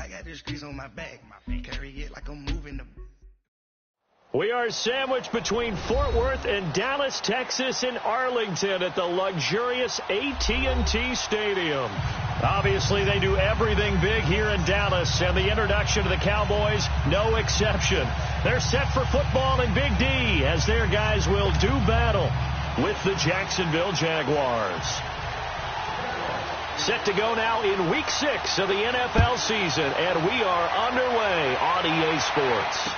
I got the streets on my back. Carry it like I'm moving the... We are sandwiched between Fort Worth and Dallas, Texas, and Arlington at the luxurious AT&T Stadium. Obviously, they do everything big here in Dallas, and the introduction of the Cowboys, no exception. They're set for football in Big D as their guys will do battle with the Jacksonville Jaguars. Set to go now in Week 6 of the NFL season, and we are underway on EA Sports.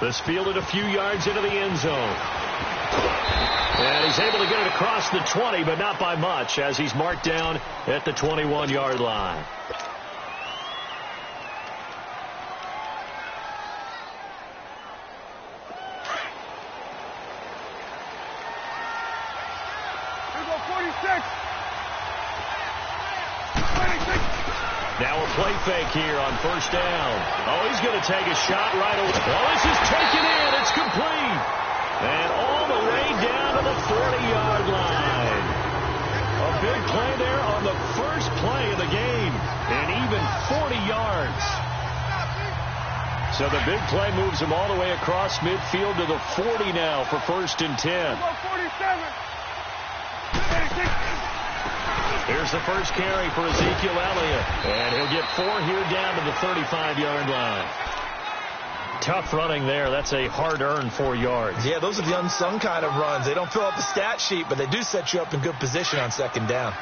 This fielded a few yards into the end zone. And he's able to get it across the 20, but not by much, as he's marked down at the 21-yard line. Here we go, 46. Now a play fake here on first down. Oh, he's going to take a shot right away. Oh, this is taken in. It's complete. And all the way down to the 40-yard line. A big play there on the first play of the game. And even 40 yards. So the big play moves him all the way across midfield to the 40 now for 1st and 10. 47. Here's the first carry for Ezekiel Elliott. And he'll get 4 here down to the 35-yard line. Tough running there. That's a hard-earned 4 yards. Yeah, those are the unsung kind of runs. They don't fill up the stat sheet, but they do set you up in good position on 2nd down.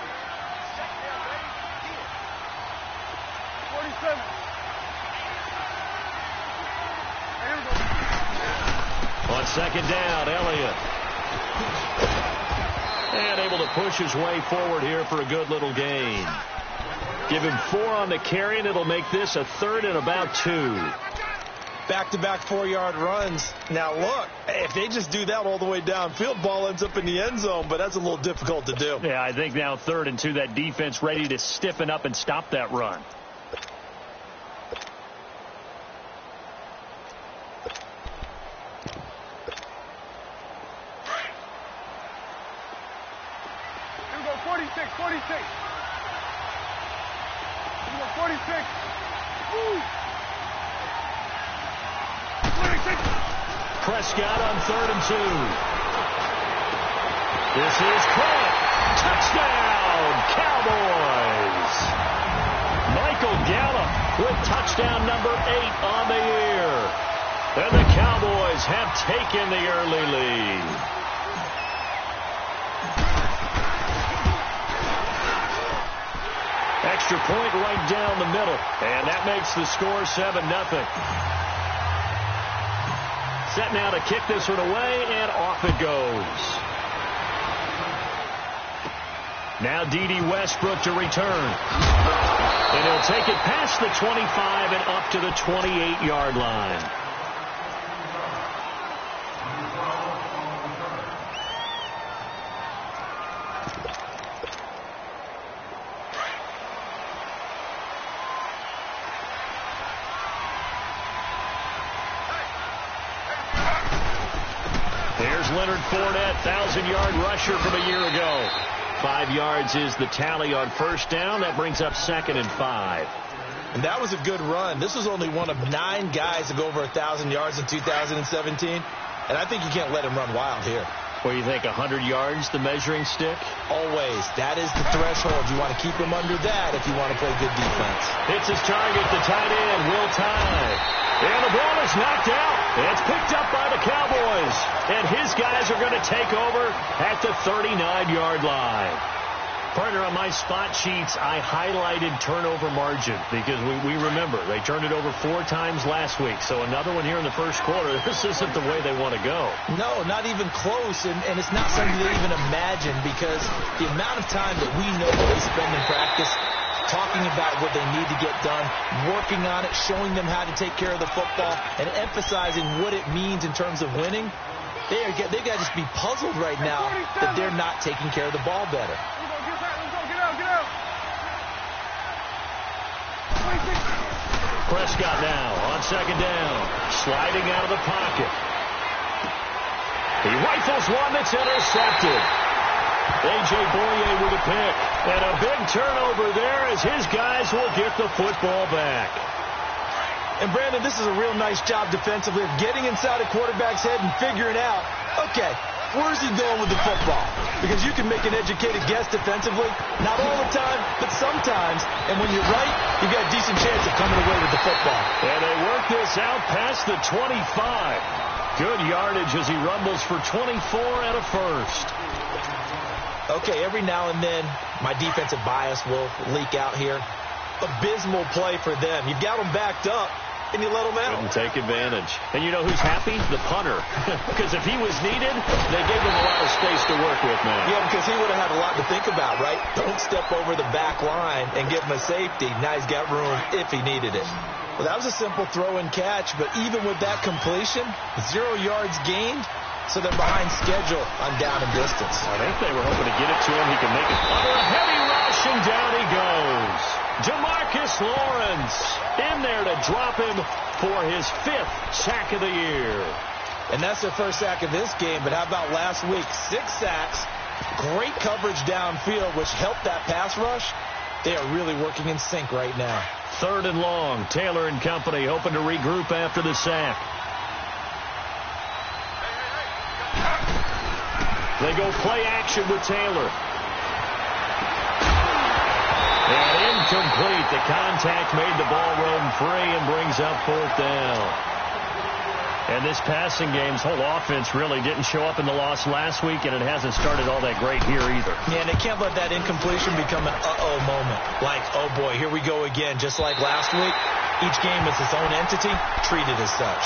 47. On 2nd down, Elliott. And able to push his way forward here for a good little gain. Give him 4 on the carry, and it'll make this a 3rd and about 2. Back-to-back 4-yard runs. Now, look, if they just do that all the way downfield, ball ends up in the end zone, but that's a little difficult to do. Yeah, I think now 3rd and 2, that defense ready to stiffen up and stop that run. Here we go, 46, 46. Here we go, 46. Woo! Prescott on 3rd and 2. This is caught. Touchdown, Cowboys. Michael Gallup with touchdown number 8 on the year. And the Cowboys have taken the early lead. Extra point right down the middle. And that makes the score 7-0. Set now to kick this one away, and off it goes. Now D.D. Westbrook to return. And he'll take it past the 25 and up to the 28-yard line. Leonard Fournette, 1,000-yard rusher from a year ago. 5 yards is the tally on first down. That brings up 2nd and 5. And that was a good run. This was only one of 9 guys to go over 1,000 yards in 2017. And I think you can't let him run wild here. What do you think, 100 yards, the measuring stick? Always. That is the threshold. You want to keep him under that if you want to play good defense. Hits his target, the tight end, Will Tye. And the ball is knocked out. It's picked up by the Cowboys. And his guys are going to take over at the 39-yard line. Partner, on my spot sheets, I highlighted turnover margin because we remember they turned it over 4 times last week. So another one here in the first quarter. This isn't the way they want to go. No, not even close. And it's not something they even imagine because the amount of time that we know they spend in practice talking about what they need to get done, working on it, showing them how to take care of the football, and emphasizing what it means in terms of winning. They got to just be puzzled right now that they're not taking care of the ball better. Prescott now on 2nd down, sliding out of the pocket. He rifles one that's intercepted. A.J. Boye with a pick. And a big turnover there as his guys will get the football back. And, Brandon, this is a real nice job defensively of getting inside a quarterback's head and figuring out, okay, where's he going with the football? Because you can make an educated guess defensively, not all the time, but sometimes. And when you're right, you've got a decent chance of coming away with the football. And they work this out past the 25. Good yardage as he rumbles for 24 and a first. Okay, every now and then, my defensive bias will leak out here. Abysmal play for them. You've got them backed up, and you let them out. Couldn't take advantage. And you know who's happy? The punter. Because if he was needed, they gave him a lot of space to work with now. Yeah, because he would have had a lot to think about, right? Don't step over the back line and give him a safety. Now he's got room if he needed it. Well, that was a simple throw and catch, but even with that completion, 0 yards gained, so they're behind schedule on down and distance. I think they were hoping to get it to him. He can make it under a heavy rush, and down he goes. Jamarcus Lawrence in there to drop him for his 5th sack of the year. And that's their first sack of this game, but how about last week? 6 sacks, great coverage downfield, which helped that pass rush. They are really working in sync right now. 3rd and long. Taylor and company hoping to regroup after the sack. They go play action with Taylor. And incomplete. The contact made the ball roam free and brings up 4th down. And this passing game's whole offense really didn't show up in the loss last week, and it hasn't started all that great here either. Yeah, and they can't let that incompletion become an uh-oh moment. Like, oh boy, here we go again. Just like last week, each game is its own entity, treated as such.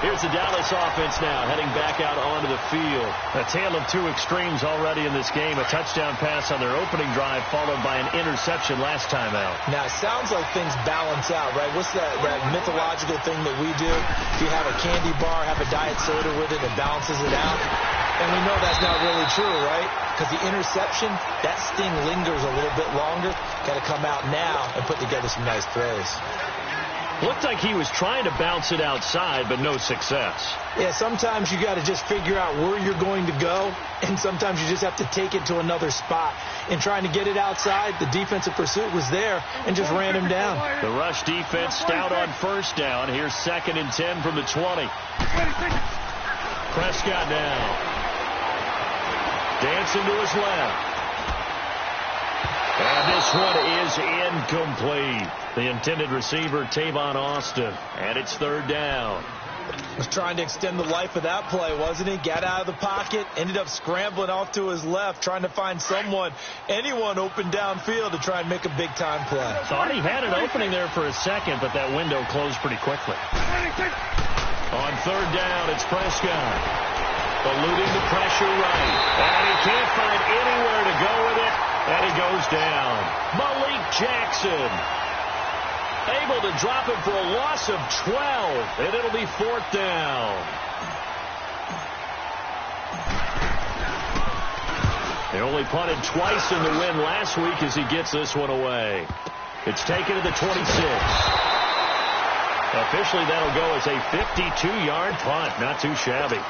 Here's the Dallas offense now, heading back out onto the field. A tale of 2 extremes already in this game. A touchdown pass on their opening drive, followed by an interception last time out. Now, it sounds like things balance out, right? What's that mythological thing that we do? If you have a candy bar, have a diet soda with it, it balances it out. And we know that's not really true, right? Because the interception, that sting lingers a little bit longer. Got to come out now and put together some nice plays. Looked like he was trying to bounce it outside, but no success. Yeah, sometimes you got to just figure out where you're going to go, and sometimes you just have to take it to another spot. In trying to get it outside, the defensive pursuit was there and just ran him down. The rush defense stout on 1st down. Here's 2nd and 10 from the 20. Prescott now. Dancing to his left. And this one is incomplete. The intended receiver, Tavon Austin. And it's 3rd down. Was trying to extend the life of that play, wasn't he? Got out of the pocket, ended up scrambling off to his left, trying to find anyone open downfield to try and make a big-time play. Thought he had an opening there for a second, but that window closed pretty quickly. On 3rd down, it's Prescott. Eluding the pressure right. And he can't find anywhere to go with it. And he goes down. Malik Jackson able to drop him for a loss of 12. And it'll be 4th down. They only punted twice in the win last week as he gets this one away. It's taken to the 26. Officially, that'll go as a 52-yard punt. Not too shabby.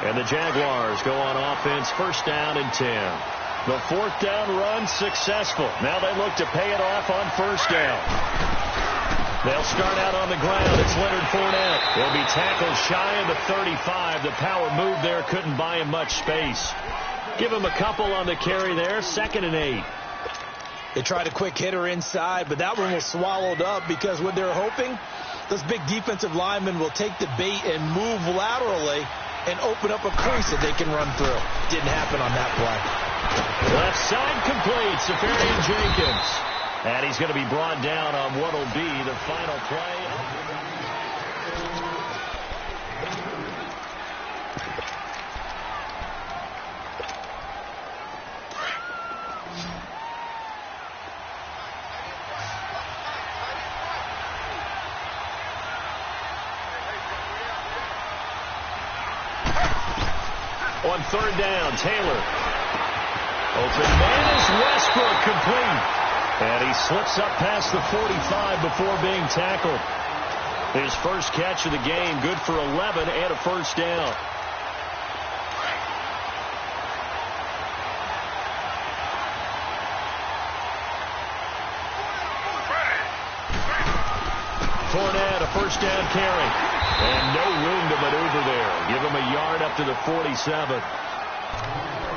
And the Jaguars go on offense, 1st down and 10. The 4th down run successful. Now they look to pay it off on 1st down. They'll start out on the ground. It's Leonard Fournette. He'll be tackled shy of the 35. The power move there couldn't buy him much space. Give him a couple on the carry there. 2nd and 8. They tried a quick hitter inside, but that one was swallowed up because what they're hoping, those big defensive linemen will take the bait and move laterally and open up a crease that they can run through. Didn't happen on that play. Left side complete. Safarian Jenkins. And he's going to be brought down on what will be the final play. On 3rd down, Taylor. Open man is Westbrook, complete. And he slips up past the 45 before being tackled. His first catch of the game, good for 11 and a 1st down. Fournette, a first down carry. And no room to maneuver there. Give him a yard up to the 47.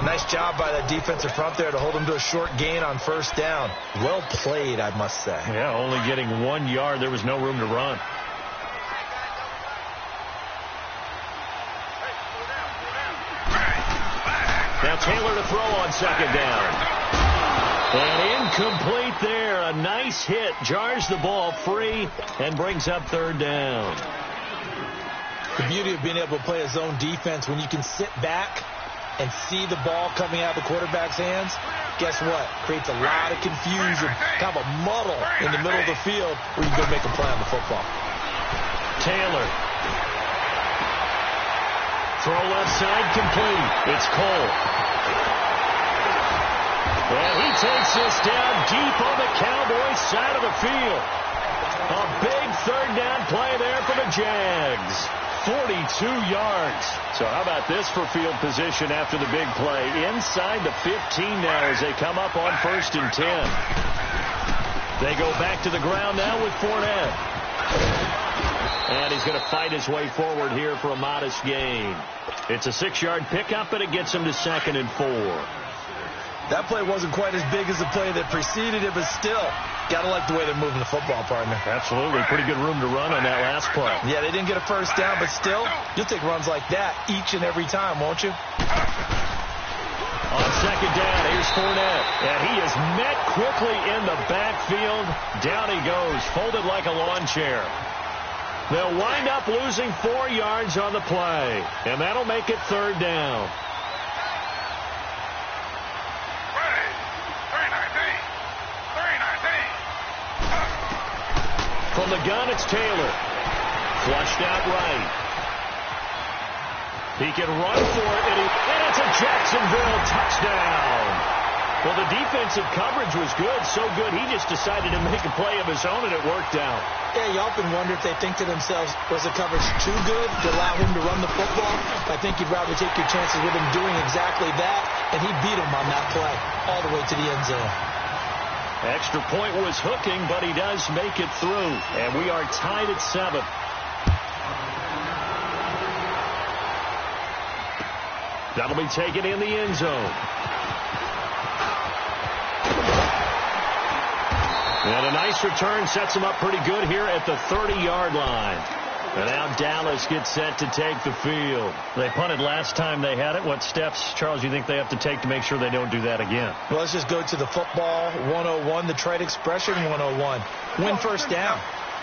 Nice job by that defensive front there to hold him to a short gain on first down. Well played, I must say. Yeah, only getting 1 yard. There was no room to run. Now Taylor to throw on second down. And incomplete there. A nice hit. Jars the ball free and brings up third down. The beauty of being able to play a zone defense when you can sit back and see the ball coming out of the quarterback's hands, guess what? Creates a lot of confusion, kind of a muddle in the middle of the field where you can go make a play on the football. Taylor. Throw left side complete. It's Cole. And he takes this down deep on the Cowboys side of the field. A big third down play there for the Jags. 42 yards. So how about this for field position after the big play? Inside the 15 now as they come up on 1st and 10. They go back to the ground now with Fournette. And he's going to fight his way forward here for a modest gain. It's a 6-yard pickup, and it gets him to 2nd and 4. That play wasn't quite as big as the play that preceded it, but still, got to like the way they're moving the football, partner. Absolutely. Pretty good room to run on that last play. Yeah, they didn't get a first down, but still, you'll take runs like that each and every time, won't you? On second down, here's Fournette. And he is met quickly in the backfield. Down he goes, folded like a lawn chair. They'll wind up losing 4 yards on the play, and that'll make it third down. From the gun, it's Taylor. Flushed out right. He can run for it, and it's a Jacksonville touchdown. Well, the defensive coverage was good, so good he just decided to make a play of his own, and it worked out. Yeah, you often wonder if they think to themselves, was the coverage too good to allow him to run the football? I think you'd rather take your chances with him doing exactly that, and he beat him on that play all the way to the end zone. Extra point was hooking, but he does make it through. And we are tied at 7. That'll be taken in the end zone. And a nice return sets him up pretty good here at the 30-yard line. And now Dallas gets set to take the field. They punted last time they had it. What steps, Charles, you think they have to take to make sure they don't do that again? Well, let's just go to the football 101, the trade expression 101. Win first down.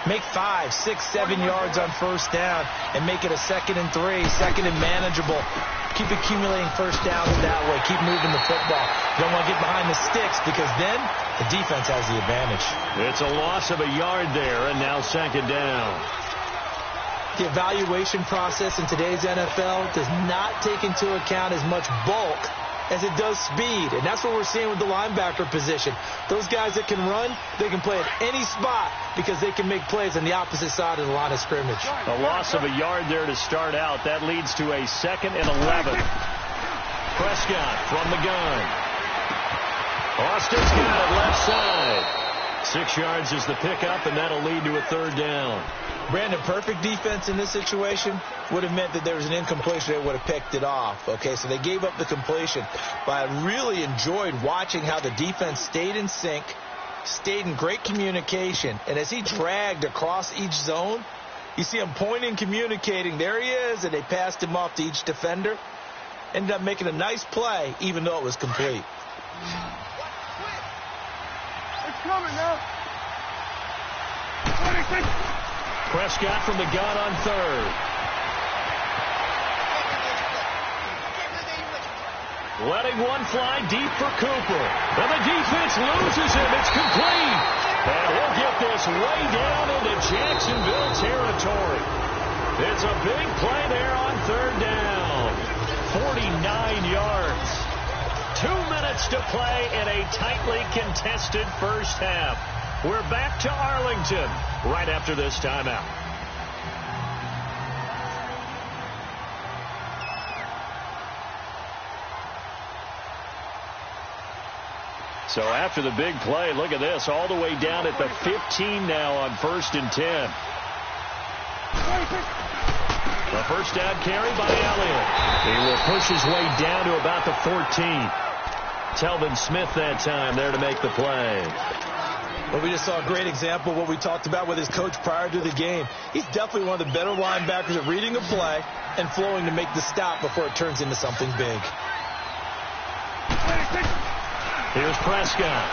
Make 5, 6, 7 yards on first down and make it a 2nd and 3, 2nd and manageable. Keep accumulating first downs that way. Keep moving the football. Don't want to get behind the sticks because then the defense has the advantage. It's a loss of a yard there, and now 2nd down. The evaluation process in today's NFL does not take into account as much bulk as it does speed. And that's what we're seeing with the linebacker position. Those guys that can run, they can play at any spot because they can make plays on the opposite side of the line of scrimmage. A loss of a yard there to start out. That leads to a 2nd and 11. Prescott from the gun. Austin's got it left side. 6 yards is the pickup, and that'll lead to a 3rd down. Brandon, perfect defense in this situation would have meant that there was an incompletion. They would have picked it off. Okay, so they gave up the completion. But I really enjoyed watching how the defense stayed in sync, stayed in great communication. And as he dragged across each zone, you see him pointing, communicating. There he is, and they passed him off to each defender. Ended up making a nice play, even though it was complete. It's coming now. 26. Prescott from the gun on 3rd. Letting one fly deep for Cooper. And the defense loses him. It's complete. And we'll get this way down into Jacksonville territory. It's a big play there on 3rd down. 49 yards. 2 minutes to play in a tightly contested first half. We're back to Arlington right after this timeout. So after the big play, look at this, all the way down at the 15 now on 1st and 10. The first down carry by Elliott. He will push his way down to about the 14. Telvin Smith that time there to make the play. Well, we just saw a great example of what we talked about with his coach prior to the game. He's definitely one of the better linebackers at reading a play and flowing to make the stop before it turns into something big. Here's Prescott.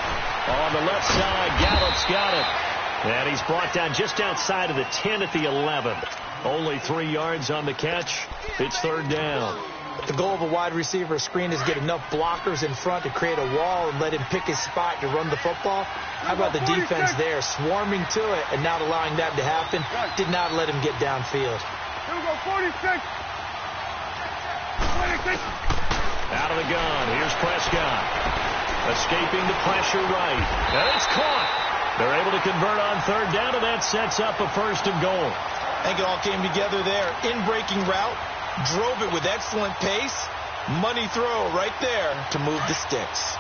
On the left side, Gallup's got it. And he's brought down just outside of the 10 at the 11. Only 3 yards on the catch. It's third down. The goal of a wide receiver screen is get enough blockers in front to create a wall and let him pick his spot to run the football. How about the defense there, swarming to it and not allowing that to happen? Did not let him get downfield. Here we go, 46. 26. Out of the gun. Here's Prescott. Escaping the pressure right. And it's caught. They're able to convert on third down, and that sets up a first and goal. I think it all came together there. In-breaking route, drove it with excellent pace. Money throw right there to move the sticks.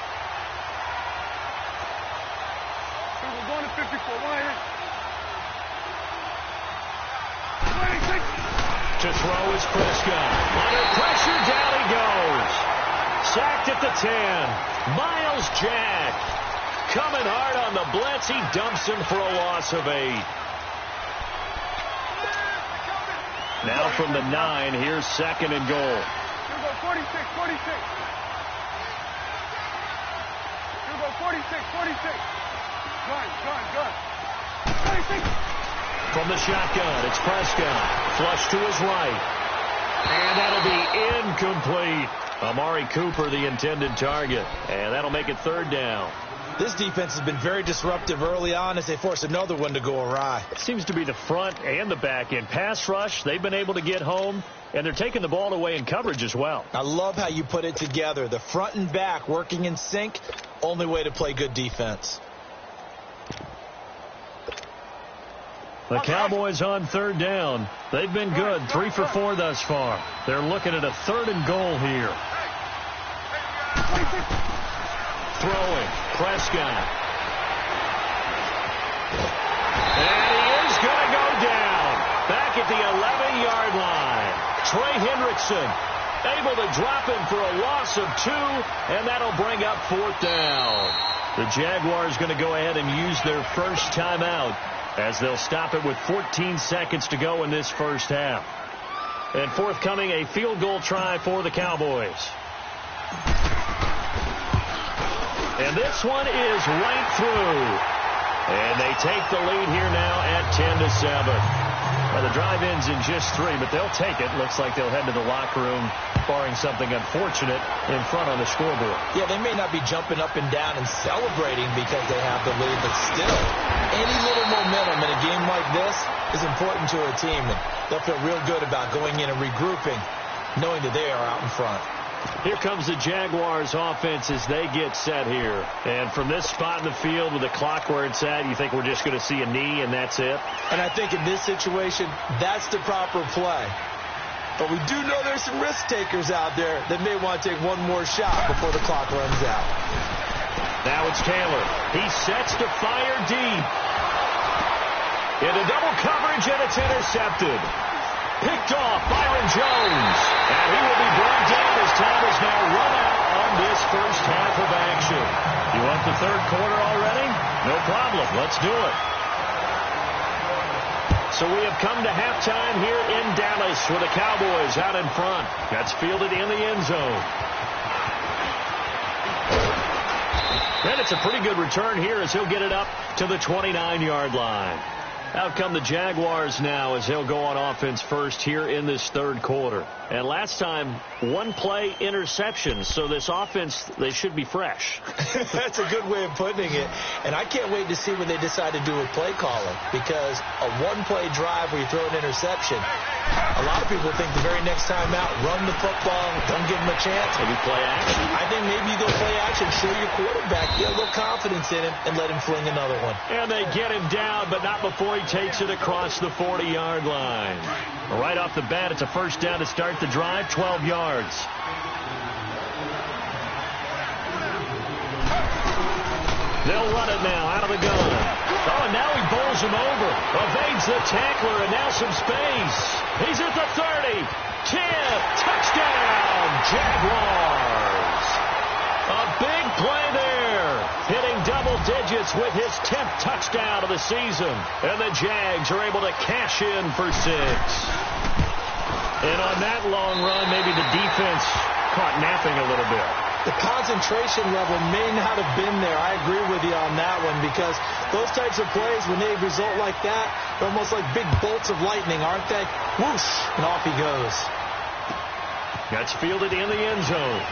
We're going to 54. Right here. 26. To throw is Prescott. Under pressure, down he goes. Sacked at the 10. Miles Jack. Coming hard on the blitz. He dumps him for a loss of 8. Now from the 9, here's second and goal. Here we go, 46, 46. Here we go, 46, 46. Gun. 26. From the shotgun, it's Prescott. Flush to his right. And that'll be incomplete. Amari Cooper, the intended target. And that'll make it third down. This defense has been very disruptive early on as they force another one to go awry. It seems to be the front and the back end. Pass rush, they've been able to get home, and they're taking the ball away in coverage as well. I love how you put it together. The front and back working in sync, only way to play good defense. The Cowboys on third down. They've been good, 3 for 4 thus far. They're looking at a third and goal here. Throwing, Prescott. And he is going to go down. Back at the 11-yard line. Trey Hendrickson able to drop him for a loss of 2, and that'll bring up fourth down. The Jaguars going to go ahead and use their first timeout as they'll stop it with 14 seconds to go in this first half. And forthcoming, a field goal try for the Cowboys. And this one is right through. And they take the lead here now at 10-7. Well, the drive ends in just 3, but they'll take it. Looks like they'll head to the locker room, barring something unfortunate, in front on the scoreboard. Yeah, they may not be jumping up and down and celebrating because they have the lead, but still, any little momentum in a game like this is important to a team. And they'll feel real good about going in and regrouping, knowing that they are out in front. Here comes the Jaguars offense as they get set here. And from this spot in the field with the clock where it's at, you think we're just going to see a knee and that's it? And I think in this situation, that's the proper play. But we do know there's some risk takers out there that may want to take one more shot before the clock runs out. Now it's Taylor. He sets to fire deep. Into double coverage, and it's intercepted. Picked off Byron Jones. And he will be brought down as time is now run out on this first half of action. You want the third quarter already? No problem. Let's do it. So we have come to halftime here in Dallas with the Cowboys out in front. That's fielded in the end zone. And it's a pretty good return here as he'll get it up to the 29-yard line. Out come the Jaguars now as they'll go on offense first here in this third quarter. And last time, one play interception. So this offense, they should be fresh. That's a good way of putting it. And I can't wait to see what they decide to do with play calling. Because a one-play drive where you throw an interception, a lot of people think the very next time out, run the football, don't give them a chance. Maybe play action. I think maybe you go play action, show your quarterback, get a little confidence in him, and let him fling another one. And they get him down, but not before he takes it across the 40-yard line. Right off the bat, it's a first down to start the drive, 12 yards. They'll run it now out of the gun. Oh, and now he bowls him over. Evades the tackler, and now some space. He's at the 30. 10. Touchdown, Jaguars. A big play there. Hitting double digits with his 10th touchdown of the season. And the Jags are able to cash in for 6. And on that long run, maybe the defense caught napping a little bit. The concentration level may not have been there. I agree with you on that one, because those types of plays, when they result like that, they're almost like big bolts of lightning, aren't they? Whoosh, and off he goes. That's fielded in the end zone.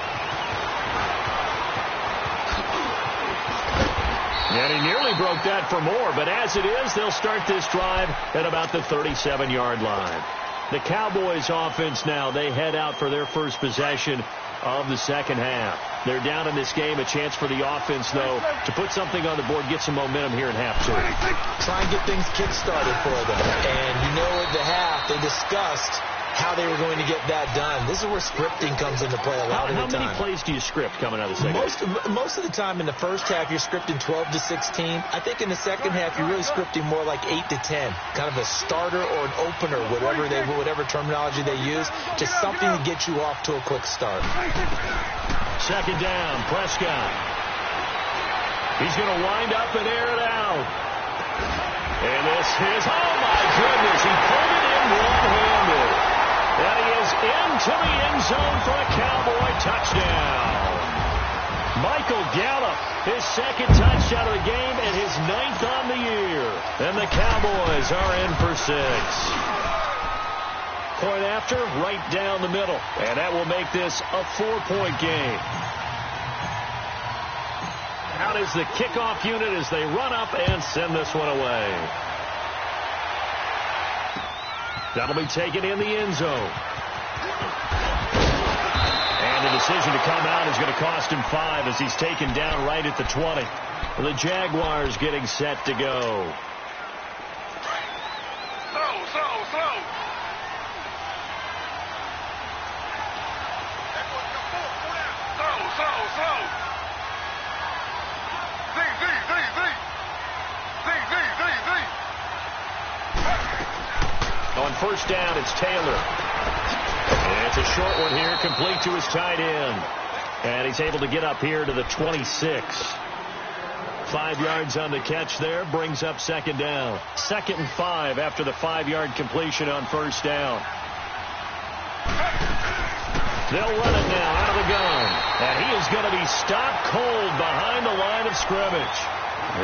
And he nearly broke that for more, but as it is, they'll start this drive at about the 37-yard line. The Cowboys offense now, they head out for their first possession of the second half. They're down in this game. A chance for the offense, though, to put something on the board, get some momentum here in half 2. Try and get things kick-started for them. And you know, at the half, they discussed how they were going to get that done. This is where scripting comes into play a lot of the time. How many plays do you script coming out of the second half? Most of the time in the first half, you're scripting 12 to 16. I think in the second half, you're really scripting more like 8 to 10. Kind of a starter or an opener, whatever terminology they use. Just something to get you off to a quick start. Second down, Prescott. He's going to wind up and air it out. And this is, oh my goodness, he pulled it in one-handed. And he is into the end zone for a Cowboy touchdown. Michael Gallup, his second touchdown of the game and his 9th on the year. And the Cowboys are in for 6. Point after, right down the middle. And that will make this a 4-point game. Out is the kickoff unit as they run up and send this one away. That'll be taken in the end zone. And the decision to come out is going to cost him 5 as he's taken down right at the 20. The Jaguars getting set to go. Slow. On first down, it's Taylor. And it's a short one here, complete to his tight end. And he's able to get up here to the 26. 5 yards on the catch there, brings up second down. 2nd and 5 after the 5-yard completion on first down. They'll run it now out of the gun. And he is going to be stopped cold behind the line of scrimmage.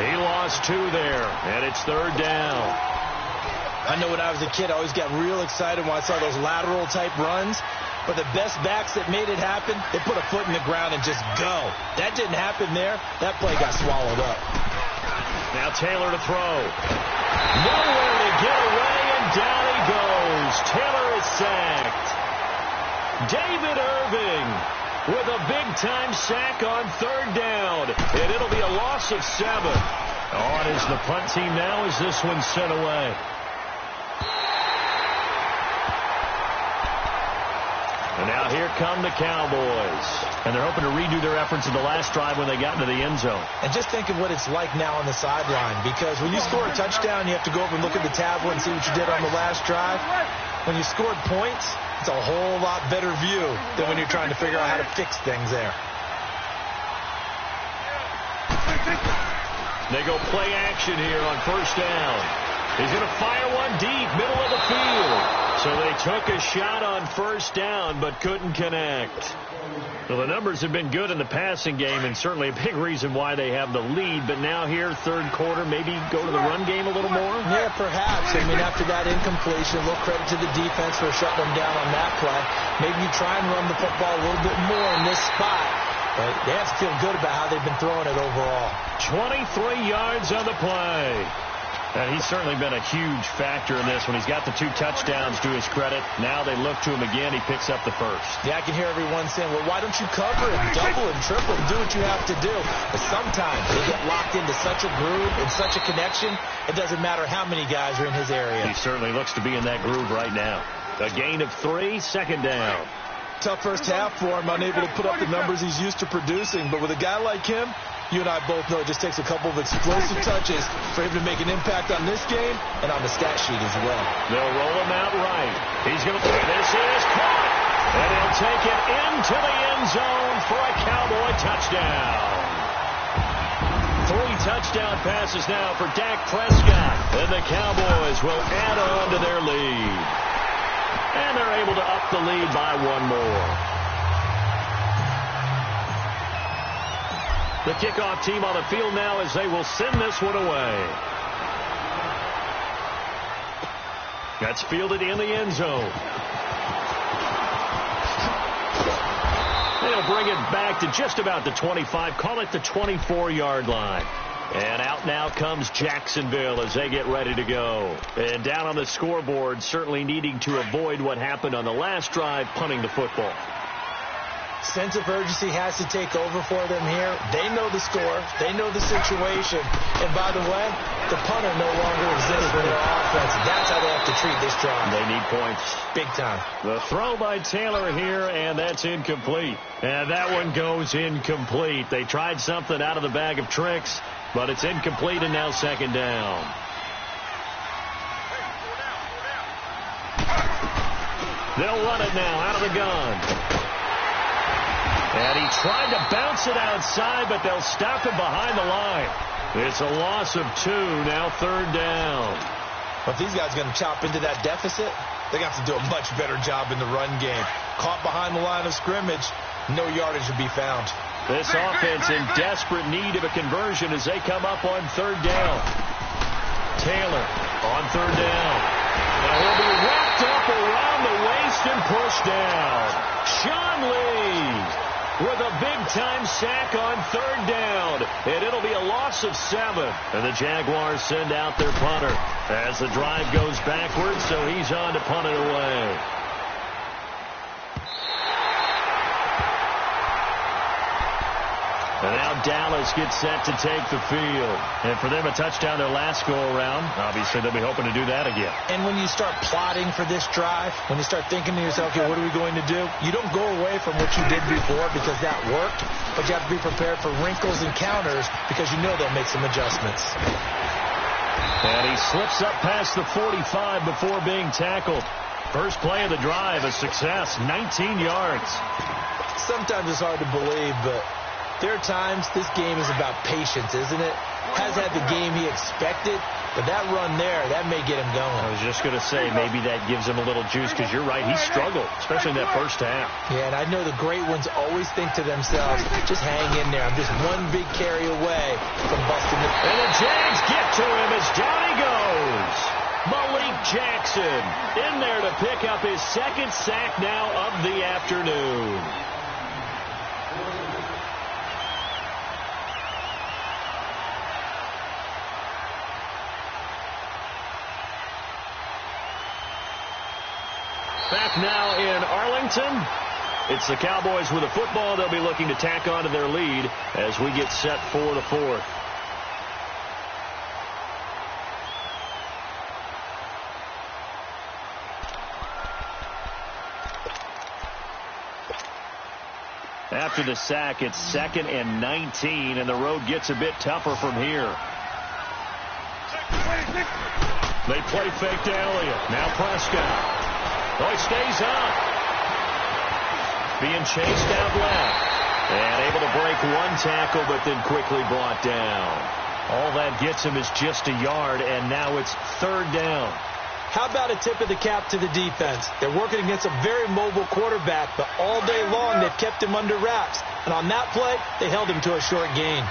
He lost 2 there, and it's third down. I know when I was a kid, I always got real excited when I saw those lateral-type runs. But the best backs that made it happen, they put a foot in the ground and just go. That didn't happen there. That play got swallowed up. Now Taylor to throw. Nowhere to get away, and down he goes. Taylor is sacked. David Irving with a big-time sack on third down. And it'll be a loss of 7. On is the punt team now as this one's sent away. And now here come the Cowboys. And they're hoping to redo their efforts in the last drive when they got into the end zone. And just think of what it's like now on the sideline. Because when you score a touchdown, you have to go over and look at the tablet and see what you did on the last drive. When you scored points, it's a whole lot better view than when you're trying to figure out how to fix things there. They go play action here on first down. He's going to fire one deep, middle of the field. So they took a shot on first down, but couldn't connect. Well, the numbers have been good in the passing game, and certainly a big reason why they have the lead. But now here, third quarter, maybe go to the run game a little more? Yeah, perhaps. I mean, after that incompletion, a little credit to the defense for shutting them down on that play. Maybe you try and run the football a little bit more in this spot. But they have to feel good about how they've been throwing it overall. 23 yards on the play. And he's certainly been a huge factor in this when he's got the 2 touchdowns to his credit. Now they look to him again. He picks up the first. Yeah, I can hear everyone saying, well, why don't you cover it, double and triple and do what you have to do? But sometimes they get locked into such a groove and such a connection, it doesn't matter how many guys are in his area. He certainly looks to be in that groove right now. A gain of 3, second down. Tough first half for him, unable to put up the numbers he's used to producing. But with a guy like him, You and I both know it just takes a couple of explosive touches for him to make an impact on this game and on the stat sheet as well. They'll roll him out right. He's going to play. This is caught. And he'll take it into the end zone for a Cowboy touchdown. 3 touchdown passes now for Dak Prescott. And the Cowboys will add on to their lead. And they're able to up the lead by 1 more. The kickoff team on the field now as they will send this one away. That's fielded in the end zone. They'll bring it back to just about the 25. Call it the 24-yard line. And out now comes Jacksonville as they get ready to go. And down on the scoreboard, certainly needing to avoid what happened on the last drive, punting the football. Sense of urgency has to take over for them here. They know the score. They know the situation. And by the way, the punter no longer exists for their offense. That's how they have to treat this drive. They need points. Big time. The throw by Taylor here, and that's incomplete. And that one goes incomplete. They tried something out of the bag of tricks, but it's incomplete and now second down. They'll run it now out of the gun. And he tried to bounce it outside, but they'll stop him behind the line. It's a loss of 2, now third down. But if these guys are going to chop into that deficit, they got to do a much better job in the run game. Caught behind the line of scrimmage, no yardage to be found. This offense in desperate need of a conversion as they come up on third down. Taylor on third down. And he'll be wrapped up around the waist and pushed down. Sean Lee with a big-time sack on third down. And it'll be a loss of 7. And the Jaguars send out their punter as the drive goes backwards, so he's on to punt it away. And now Dallas gets set to take the field. And for them, a touchdown their last go-around. Obviously, they'll be hoping to do that again. And when you start plotting for this drive, when you start thinking to yourself, okay, what are we going to do? You don't go away from what you did before because that worked, but you have to be prepared for wrinkles and counters because you know they'll make some adjustments. And he slips up past the 45 before being tackled. First play of the drive, a success, 19 yards. Sometimes it's hard to believe, but there are times this game is about patience, isn't it? Has had the game he expected, but that run there, that may get him going. I was just going to say, maybe that gives him a little juice because you're right, he struggled, especially in that first half. Yeah, and I know the great ones always think to themselves, just hang in there. I'm just one big carry away from busting the... And the Jags get to him as down he goes. Malik Jackson in there to pick up his second sack now of the afternoon. Back now in Arlington. It's the Cowboys with the football. They'll be looking to tack on to their lead as we get set for the fourth. After the sack, it's 2nd and 19, and the road gets a bit tougher from here. They play fake to Elliott. Now Prescott. Oh, he stays up. Being chased out left. And able to break one tackle, but then quickly brought down. All that gets him is just a yard, and now it's third down. How about a tip of the cap to the defense? They're working against a very mobile quarterback, but all day long they've kept him under wraps. And on that play, they held him to a short gain.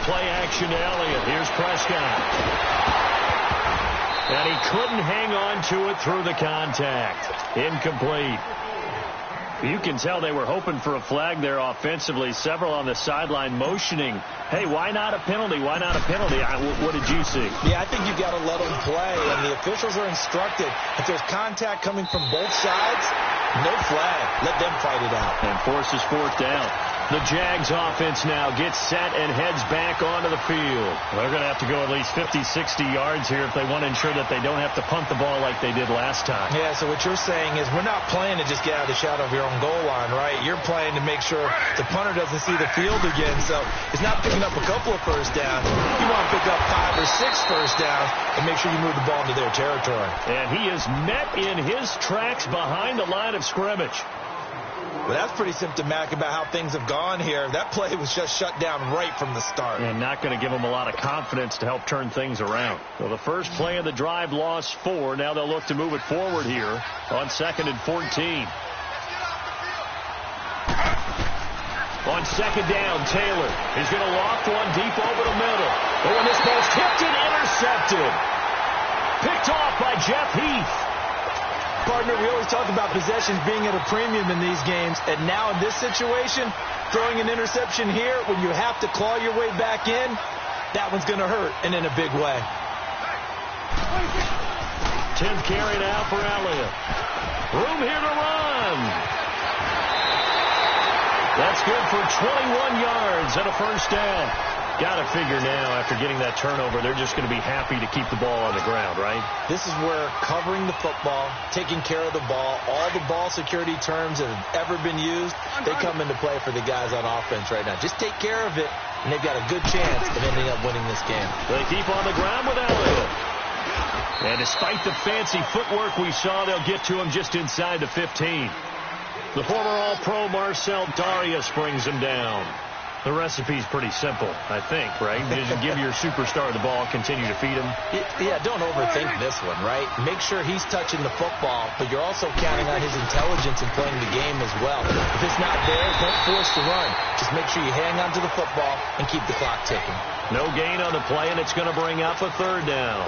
Play action to Elliott. Here's Prescott. And he couldn't hang on to it through the contact. Incomplete. You can tell they were hoping for a flag there offensively. Several on the sideline motioning, hey, why not a penalty? Why not a penalty? What did you see? Yeah, I think you've got to let them play. And the officials are instructed, if there's contact coming from both sides, no flag. Let them fight it out. And forces fourth down. The Jags offense now gets set and heads back onto the field. They're going to have to go at least 50, 60 yards here if they want to ensure that they don't have to punt the ball like they did last time. Yeah, so what you're saying is we're not playing to just get out of the shadow of your own goal line, right? You're playing to make sure the punter doesn't see the field again. So it's not picking up a couple of first downs. You want to pick up 5 or 6 first downs and make sure you move the ball into their territory. And he is met in his tracks behind the line of scrimmage. Well, that's pretty symptomatic about how things have gone here. That play was just shut down right from the start. And not going to give them a lot of confidence to help turn things around. So the first play of the drive lost 4. Now they'll look to move it forward here on 2nd and 14. On 2nd down, Taylor is going to loft one deep over the middle. But when this ball's tipped and intercepted. Picked off by Jeff Heath. Partner, we always talk about possessions being at a premium in these games, and now in this situation, throwing an interception here when you have to claw your way back in, that one's going to hurt, and in a big way. 10th carry now for Elliott. Room here to run. That's good for 21 yards and a first down. Got to figure now, after getting that turnover, they're just going to be happy to keep the ball on the ground, right? This is where covering the football, taking care of the ball, all the ball security terms that have ever been used, they come into play for the guys on offense right now. Just take care of it, and they've got a good chance of ending up winning this game. They keep on the ground with Elliott. And despite the fancy footwork we saw, they'll get to him just inside the 15. The former All-Pro Marcel Darius brings him down. The recipe's pretty simple, I think, right? You just give your superstar the ball, continue to feed him. Yeah, don't overthink this one, right? Make sure he's touching the football, but you're also counting on his intelligence in playing the game as well. If it's not there, don't force the run. Just make sure you hang on to the football and keep the clock ticking. No gain on the play, and it's going to bring up a 3rd down.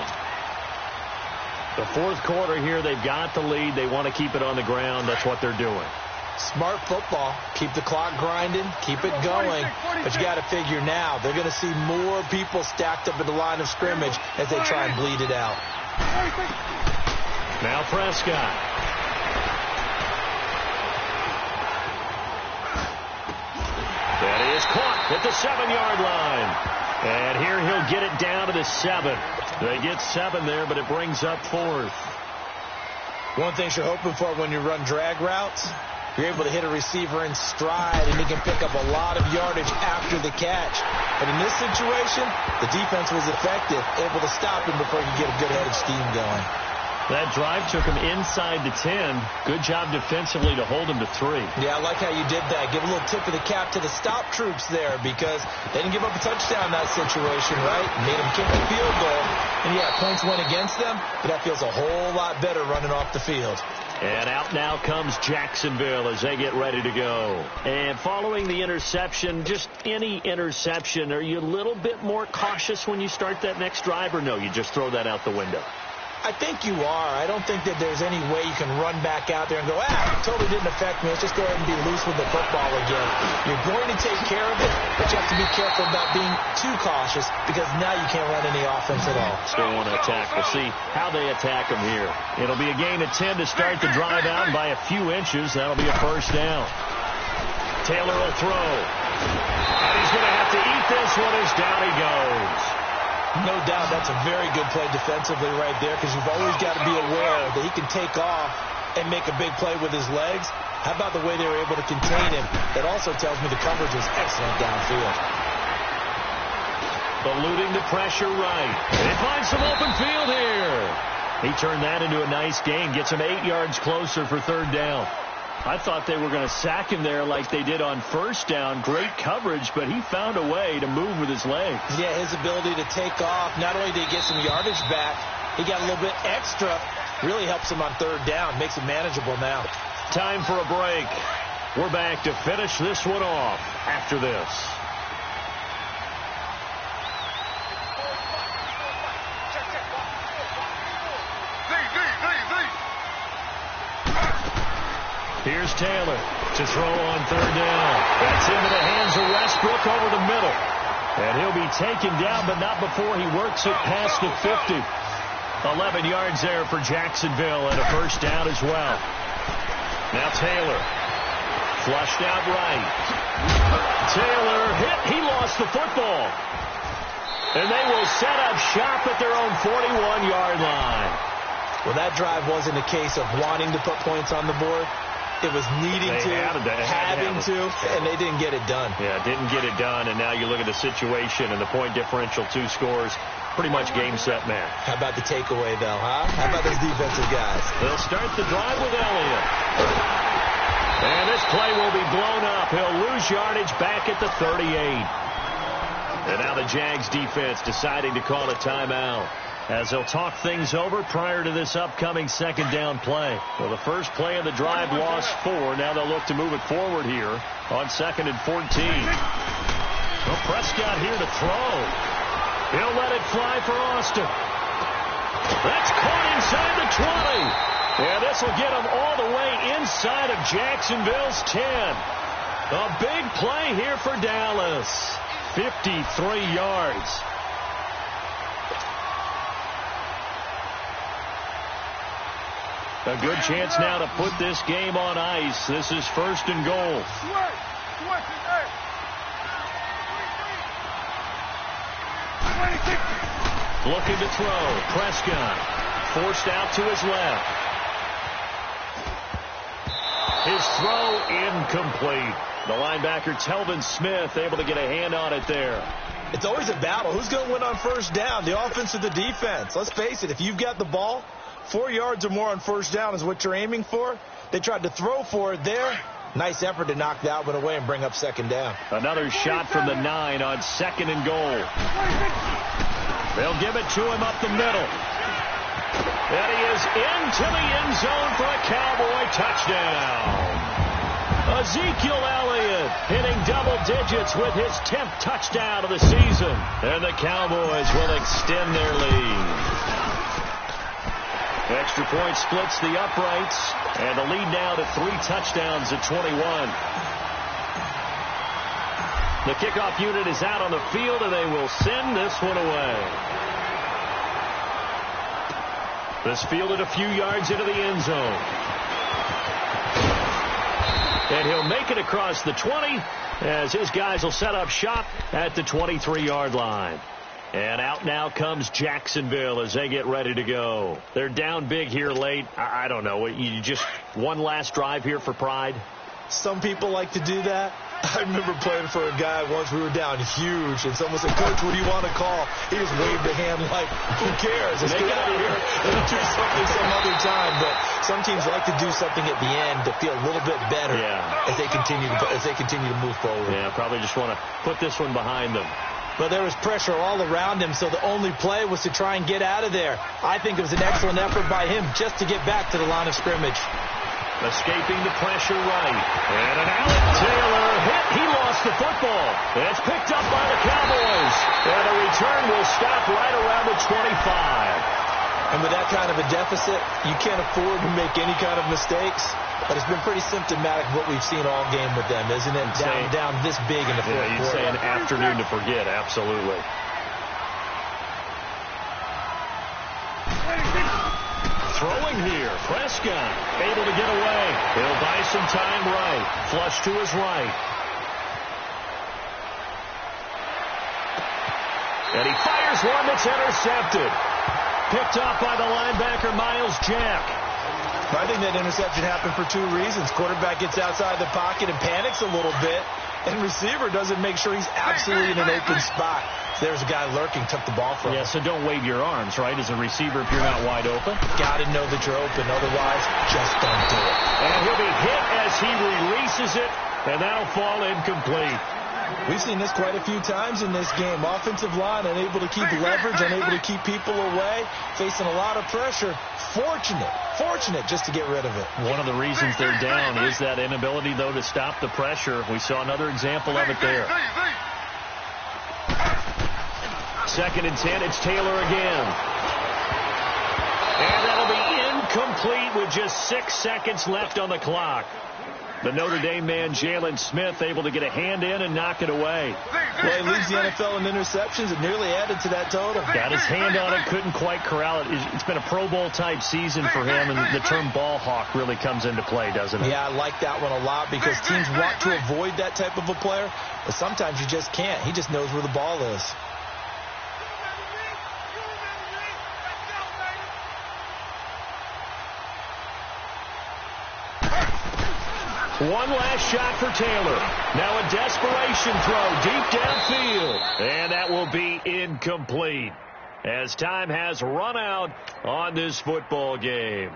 The 4th quarter here, they've got the lead. They want to keep it on the ground. That's what they're doing. Smart football. Keep the clock grinding. Keep it going. But you got to figure now, they're going to see more people stacked up at the line of scrimmage as they try and bleed it out. Now Prescott. That is caught at the 7-yard line. And here he'll get it down to the 7. They get 7 there, but it brings up 4th. One thing you're hoping for when you run drag routes, you're able to hit a receiver in stride, and he can pick up a lot of yardage after the catch. But in this situation, the defense was effective, able to stop him before he could get a good head of steam going. That drive took him inside the 10. Good job defensively to hold him to 3. Yeah, I like how you did that. Give a little tip of the cap to the stop troops there, because they didn't give up a touchdown in that situation, right? Made them kick the field goal. And, yeah, points went against them, but that feels a whole lot better running off the field. And out now comes Jacksonville as they get ready to go. And following the interception, just any interception, are you a little bit more cautious when you start that next drive, or no, you just throw that out the window? I think you are. I don't think that there's any way you can run back out there and go, totally didn't affect me. Let's just go ahead and be loose with the football again. You're going to take care of it, but you have to be careful about being too cautious, because now you can't run any offense at all. Still want to attack. We'll see how they attack them here. It'll be a gain of 10 to start the drive out, and by a few inches, that'll be a first down. Taylor will throw. And he's going to have to eat this one as down he goes. No doubt that's a very good play defensively right there, because you've always got to be aware that he can take off and make a big play with his legs. How about the way they were able to contain him? That also tells me the coverage was excellent downfield. Eluding the pressure right. They find some open field here. He turned that into a nice gain. Gets him 8 yards closer for 3rd down. I thought they were going to sack him there like they did on 1st down. Great coverage, but he found a way to move with his legs. Yeah, his ability to take off, not only did he get some yardage back, he got a little bit extra. Really helps him on 3rd down, makes it manageable now. Time for a break. We're back to finish this one off after this. Here's Taylor to throw on 3rd down. That's into the hands of Westbrook over the middle. And he'll be taken down, but not before he works it past the 50. 11 yards there for Jacksonville, and a first down as well. Now Taylor Flushed out right. Taylor hit. He lost the football. And they will set up shop at their own 41-yard line. Well, that drive wasn't a case of wanting to put points on the board. It was needing having to, and they didn't get it done. Yeah, didn't get it done, and now you look at the situation and the point differential, 2 scores, pretty much game, set, match. How about the takeaway, though, huh? How about those defensive guys? They'll start the drive with Elliott. And this play will be blown up. He'll lose yardage back at the 38. And now the Jags defense deciding to call a timeout, as they'll talk things over prior to this upcoming second down play. Well, the first play of the drive lost 4. Now they'll look to move it forward here on 2nd and 14. Well, Prescott here to throw. He'll let it fly for Austin. That's caught inside the 20. Yeah, this will get him all the way inside of Jacksonville's 10. A big play here for Dallas. 53 yards. A good chance now to put this game on ice. This is 1st and goal. Looking to throw. Prescott forced out to his left. His throw incomplete. The linebacker, Telvin Smith, able to get a hand on it there. It's always a battle. Who's going to win on first down, the offense or the defense? Let's face it, if you've got the ball, 4 yards or more on first down is what you're aiming for. They tried to throw for it there. Nice effort to knock that one away and bring up second down. Another shot from the 9 on 2nd and goal. They'll give it to him up the middle. And he is into the end zone for a Cowboy touchdown. Ezekiel Elliott hitting double digits with his 10th touchdown of the season. And the Cowboys will extend their lead. Extra point splits the uprights. And the lead now to 3 touchdowns at 21. The kickoff unit is out on the field, and they will send this one away. This fielded a few yards into the end zone. And he'll make it across the 20 as his guys will set up shop at the 23-yard line. And out now comes Jacksonville as they get ready to go. They're down big here late. I don't know. You just one last drive here for pride? Some people like to do that. I remember playing for a guy once. We were down huge, and someone said, "Coach, what do you want to call?" He just waved a hand like, "Who cares? Let's get out of here and do something some other time." But some teams like to do something at the end to feel a little bit better as they continue to move forward. Yeah, probably just want to put this one behind them. But there was pressure all around him, so the only play was to try and get out of there. I think it was an excellent effort by him just to get back to the line of scrimmage. Escaping the pressure right. And an Alec Taylor hit. He lost the football. And it's picked up by the Cowboys. And the return will stop right around the 25. And with that kind of a deficit, you can't afford to make any kind of mistakes. But it's been pretty symptomatic of what we've seen all game with them, isn't it? Down this big in the fourth quarter. You'd say an afternoon to forget, absolutely. Throwing here, Prescott able to get away. He'll buy some time right. Flush to his right. And he fires one that's intercepted. Picked off by the linebacker, Miles Jack. I think that interception happened for 2 reasons. Quarterback gets outside the pocket and panics a little bit, and receiver doesn't make sure he's absolutely in an open spot. There's a guy lurking, took the ball from him. Yeah, so don't wave your arms, right, as a receiver if you're not wide open. Got to know that you're open, otherwise just don't do it. And he'll be hit as he releases it, and that'll fall incomplete. We've seen this quite a few times in this game. Offensive line unable to keep leverage, unable to keep people away, facing a lot of pressure. Fortunate just to get rid of it. One of the reasons they're down is that inability, though, to stop the pressure. We saw another example of it there. 2nd and 10, it's Taylor again. And that'll be incomplete with just 6 seconds left on the clock. The Notre Dame man, Jalen Smith, able to get a hand in and knock it away. Well, he leads the NFL in interceptions and nearly added to that total. Got his hand on it, couldn't quite corral it. It's been a Pro Bowl-type season for him, and the term ball hawk really comes into play, doesn't it? Yeah, I like that one a lot because teams want to avoid that type of a player, but sometimes you just can't. He just knows where the ball is. One last shot for Taylor. Now a desperation throw deep downfield. And that will be incomplete as time has run out on this football game.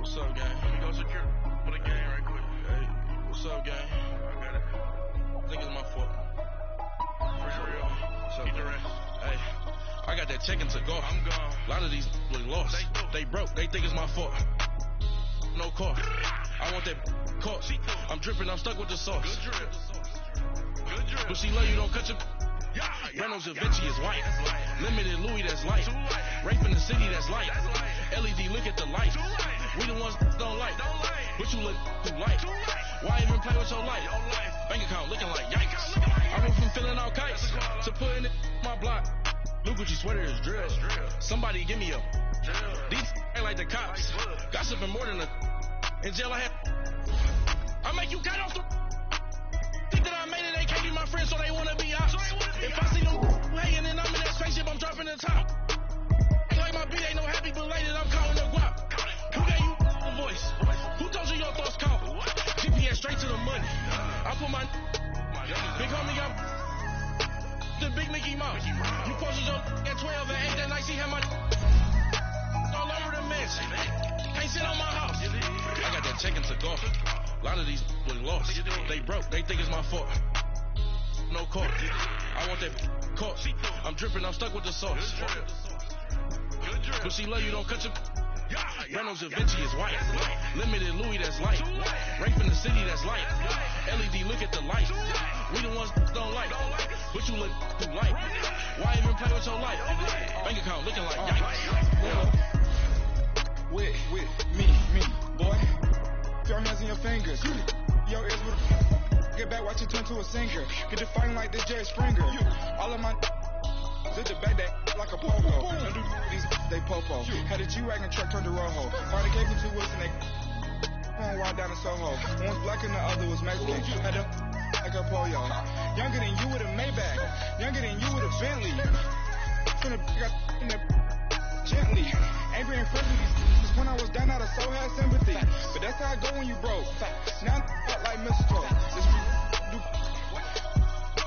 What's up, gang? Let me go secure for the game right quick. Hey, what's up, gang? I got it. I think it's my fault. For real. What's up? Keep the rest. Hey, I got that checking to go. I'm gone. A lot of these look lost. They broke. They think it's my fault. No car. I want that caught. I'm dripping. I'm stuck with the sauce. Good drip. Good drip. But she love you, don't cut your... Reynolds Da Vinci is white. Limited Louis, that's light. Rape in the city, that's light. LED, look at the light. We the ones don't like. But you look too light. Why even play with your life? Bank account looking like yikes. I went from filling out kites to putting it in my block. New Gucci sweater is drill. Somebody give me a these ain't like the cops. Gossiping more than a in jail I had. I make you cut off the think that I made it, they can't be my friends, so they wanna be ops. If I see them hating and I'm in that spaceship, I'm dropping the top. Ain't like my beat ain't no happy belated, I'm counting the guap. Who gave you the voice? Who told you your thoughts count? GPS straight to the money. I put my big homie up the big Mickey Mouse. You posted your at 12 and 8 that night, see how my all over the mess. Can't sit on my house. I got that checking to go. A lot of these look lost. They broke. They think it's my fault. No car. I want that caught. I'm dripping. I'm stuck with the sauce. But she love you, don't cut your... Reynolds Da Vinci is white. Limited Louis, that's light. Rape in the city, that's light. LED, look at the light. We the ones don't like. But you look too light. Why even play with your life? Bank account looking like yikes. With me, boy. Your hands in your fingers. Your ears with a... Get back, watch it turn to a singer. Get to fighting like this Jerry Springer. All of my... Did the back that like a popo. Don't do these they popo. Had a G-Wagon truck turned to Rojo. Finally gave me 2 wheels and they on ride down in Soho. One was black and the other was Mexican. Had a like a pollo. Younger than you with a Maybach. Younger than you with a Bentley. Finna got in the gently. Angry and friendly. When I was down, I so had sympathy. But that's how I go when you broke. Now I'm like mistletoe. Just do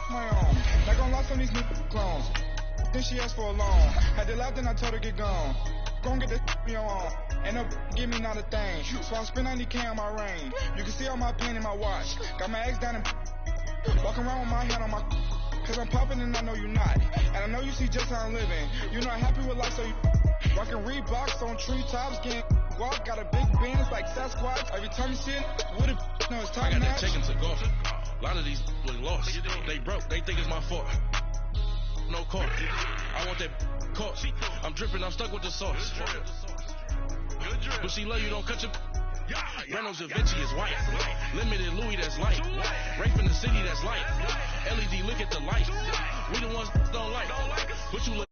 my own. Not gonna lie, some of these new clones. Then she asked for a loan. Had to laugh, then I told her get gone. Gon' get this me on. And no give me not a thing. So I spend 90K on my range. You can see all my pain in my watch. Got my ex down and walking around with my hand on my. Cause I'm popping and I know you not. And I know you see just how I'm living. You're not happy with life, so you rockin' Reeboks on treetops, getting guap. Got a big band, it's like Sasquatch. Every time you see it, with it, no, it's time. I got that taken to golf. A lot of these was lost. They broke. They think it's my fault. No car. I want that caught. I'm dripping. I'm stuck with the sauce. But she love you. Don't cut your. Reynolds and Vinci is white. Limited Louis that's light. Rape in the city that's light. LED look at the light. We the ones don't like. But you look.